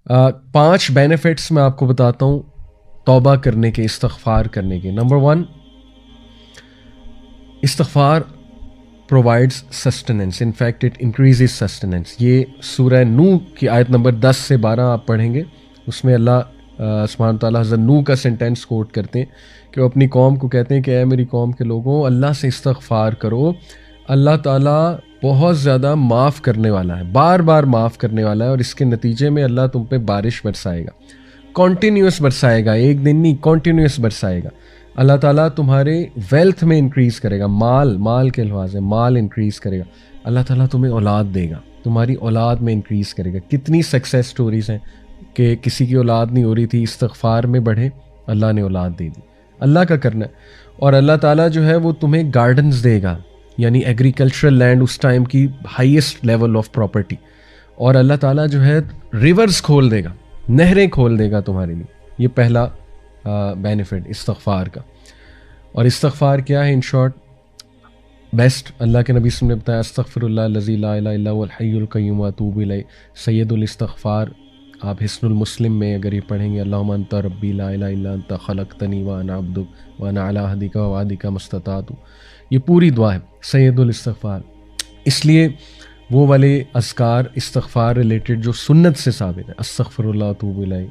5 benefits میں آپ کو بتاتا ہوں توبہ کرنے کے، استغفار کرنے کے. نمبر 1، استغفار provides sustenance. In fact, it increases sustenance. یہ سورہ نوح کی آیت نمبر 10 سے 12 آپ پڑھیں گے، اس میں اللہ سبحانہ تعالیٰ حضرت نوح کا سینٹینس کوٹ کرتے ہیں کہ وہ اپنی قوم کو کہتے ہیں کہ اے میری قوم کے لوگوں، اللہ سے استغفار کرو، اللہ تعالیٰ بہت زیادہ معاف کرنے والا ہے، بار بار معاف کرنے والا ہے، اور اس کے نتیجے میں اللہ تم پہ بارش برسائے گا، کنٹینیوس برسائے گا، ایک دن نہیں، کنٹینیوس برسائے گا. اللہ تعالیٰ تمہارے ویلتھ میں انکریز کرے گا، مال کے الفاظ ہے، مال انکریز کرے گا. اللہ تعالیٰ تمہیں اولاد دے گا، تمہاری اولاد میں انکریز کرے گا. کتنی سکسیس سٹوریز ہیں کہ کسی کی اولاد نہیں ہو رہی تھی، استغفار میں بڑھے، اللہ نے اولاد دے دی. اللہ کا کرنا ہے. اور اللہ تعالیٰ جو ہے وہ تمہیں گارڈنز دے گا، یعنی ایگریکلچرل لینڈ اس ٹائم کی ہائیسٹ لیول آف پراپرٹی. اور اللہ تعالیٰ جو ہے ریورز کھول دے گا، نہریں کھول دے گا تمہارے لیے. یہ پہلا بینیفٹ استغفار کا. اور استغفار کیا ہے؟ ان شارٹ بیسٹ اللہ کے نبی صلی اللہ علیہ وسلم نے بتایا، استغفر اللہ الذی لا الہ الا هو الحی القیوم واتوب الیہ. سید الاستغفار آپ حسن المسلم میں اگر یہ پڑھیں گے، اللہم انت ربی لا الہ الا انت خلقتنی وانا عبدک وانا علی عہدک ووعدک ما استطعت. یہ پوری دعا ہے سید الاستغفار. اس لیے وہ والے اذکار استغفار ریلیٹڈ جو سنت سے ثابت ہے، استغفر اللہ واتوب الیہ.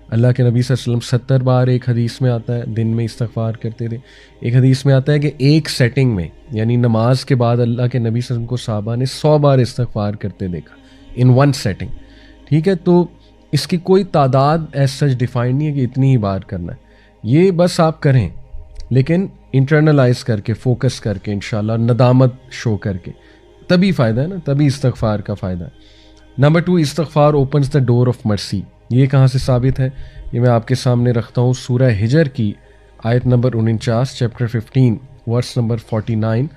اللہ کے نبی صلی اللہ علیہ وسلم 70 بار ایک حدیث میں آتا ہے دن میں استغفار کرتے تھے. ایک حدیث میں آتا ہے کہ ایک سیٹنگ میں، یعنی نماز کے بعد اللہ کے نبی صلی اللہ علیہ وسلم کو صحابہ نے 100 بار استغفار کرتے دیکھا ان ون سیٹنگ. ٹھیک ہے، تو اس کی کوئی تعداد ایز سچ ڈیفائن نہیں ہے کہ اتنی ہی بار کرنا ہے. یہ بس آپ کریں، لیکن انٹرنلائز کر کے، فوکس کر کے، انشاءاللہ ندامت شو کر کے، تبھی فائدہ ہے نا، تبھی استغفار کا فائدہ ہے. نمبر 2، استغفار اوپنز دا ڈور آف مرسی. یہ کہاں سے ثابت ہے؟ یہ میں آپ کے سامنے رکھتا ہوں سورہ ہجر کی آیت نمبر 49، چیپٹر 15 ورس نمبر 49.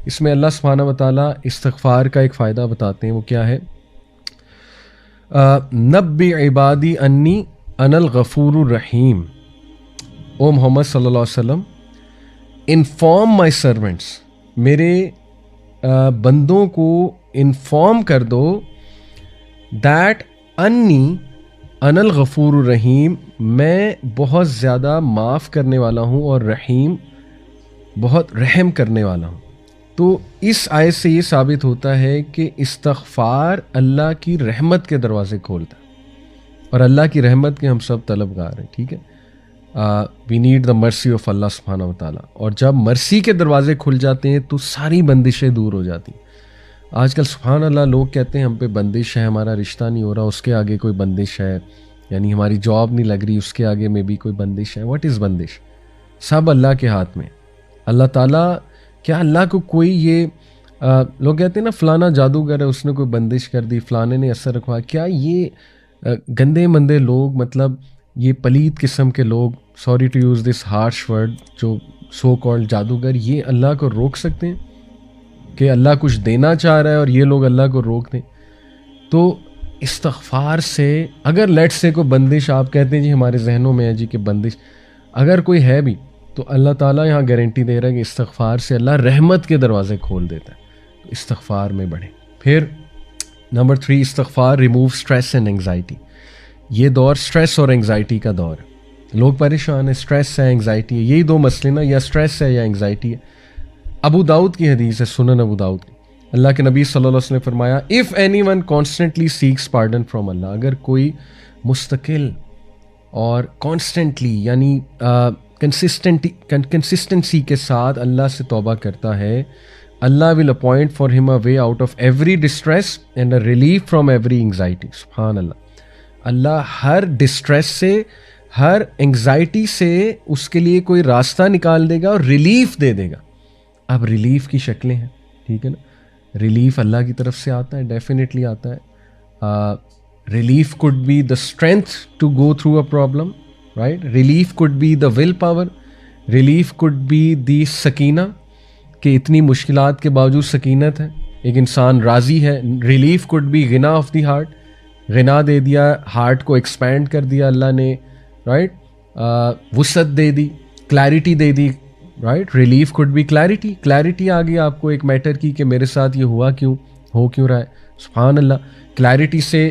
اس میں اللہ سبحانہ و تعالیٰ استغفار کا ایک فائدہ بتاتے ہیں. وہ کیا ہے؟ نبی عبادی انی انا الغفور الرحیم. او محمد صلی اللہ علیہ وسلم، انفارم مائی سرونٹس، میرے بندوں کو انفارم کر دو دیٹ انی انا الغفور الرحیم، میں بہت زیادہ معاف کرنے والا ہوں اور رحیم، بہت رحم کرنے والا ہوں. تو اس آیت سے یہ ثابت ہوتا ہے کہ استغفار اللہ کی رحمت کے دروازے کھولتا ہے، اور اللہ کی رحمت کے ہم سب طلبگار ہیں. ٹھیک ہے، we need the mercy of اللہ سبحانہ و تعالیٰ. اور جب مرسی کے دروازے کھل جاتے ہیں تو ساری بندشیں دور ہو جاتی ہیں. آج کل سبحان اللہ لوگ کہتے ہیں ہم پہ بندش ہے، ہمارا رشتہ نہیں ہو رہا، اس کے آگے کوئی بندش ہے، یعنی ہماری جاب نہیں لگ رہی، اس کے آگے میں بھی کوئی بندش ہے. واٹ از بندش؟ سب اللہ کے ہاتھ میں. اللہ تعالیٰ، کیا اللہ کو کوئی یہ لوگ کہتے ہیں نا فلانا جادوگر ہے، اس نے کوئی بندش کر دی، فلانے نے اثر رکھوا. کیا یہ گندے مندے لوگ، مطلب یہ پلید قسم کے لوگ، sorry to use this harsh word, جو سو کالڈ جادوگر، یہ اللہ کو روک سکتے ہیں کہ اللہ کچھ دینا چاہ رہا ہے اور یہ لوگ اللہ کو روک دیں؟ تو استغفار سے اگر لیٹ سے کوئی بندش آپ کہتے ہیں جی ہمارے ذہنوں میں ہے جی کہ بندش اگر کوئی ہے بھی، تو اللہ تعالیٰ یہاں گارنٹی دے رہا ہے کہ استغفار سے اللہ رحمت کے دروازے کھول دیتا ہے. تو استغفار میں بڑھیں. پھر نمبر 3، استغفار ریموو اسٹریس اینڈ انگزائٹی. یہ دور اسٹریس اور انگزائٹی کا دور ہے. لوگ پریشان ہیں، اسٹریس ہے، انگزائٹی ہے. یہی دو مسئلے نا، یا اسٹریس ہے یا انگزائٹی ہے. ابو داؤد کی حدیث ہے، سنن ابو داؤد کی. اللہ کے نبی صلی اللہ علیہ وسلم نے فرمایا، if anyone constantly seeks pardon from Allah, اگر کوئی مستقل اور کانسٹنٹلی یعنی کنسسٹنسی کے ساتھ اللہ سے توبہ کرتا ہے، اللہ ول appoint for him a way out of every distress and a relief from every anxiety. سبحان اللہ. اللہ ہر ڈسٹریس سے، ہر انگزائٹی سے اس کے لیے کوئی راستہ نکال دے گا اور ریلیف دے دے گا. اب ریلیف کی شکلیں ہیں، ٹھیک ہے نا. ریلیف اللہ کی طرف سے آتا ہے، ڈیفینیٹلی آتا ہے. Relief could be the strength to go through a problem, right. Relief could be the will power. Relief could be the سکینہ، کہ اتنی مشکلات کے باوجود سکینت ہے، ایک انسان راضی ہے. ریلیف کوڈ بی غنا آف دی ہارٹ، غنا دے دیا، ہارٹ کو ایکسپینڈ کر دیا اللہ نے، رائٹ. وسعت دے دی، کلیرٹی دے دی، right. Relief could be clarity. Clarity آ گئی آپ کو ایک میٹر کی کہ میرے ساتھ یہ ہوا کیوں، ہو کیوں رہا ہے. سبحان اللہ. کلیرٹی سے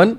1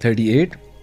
38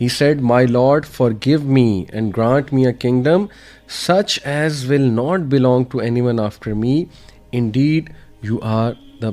He said, My Lord, forgive me and grant me a kingdom such as will not belong to anyone after me. Indeed, you are the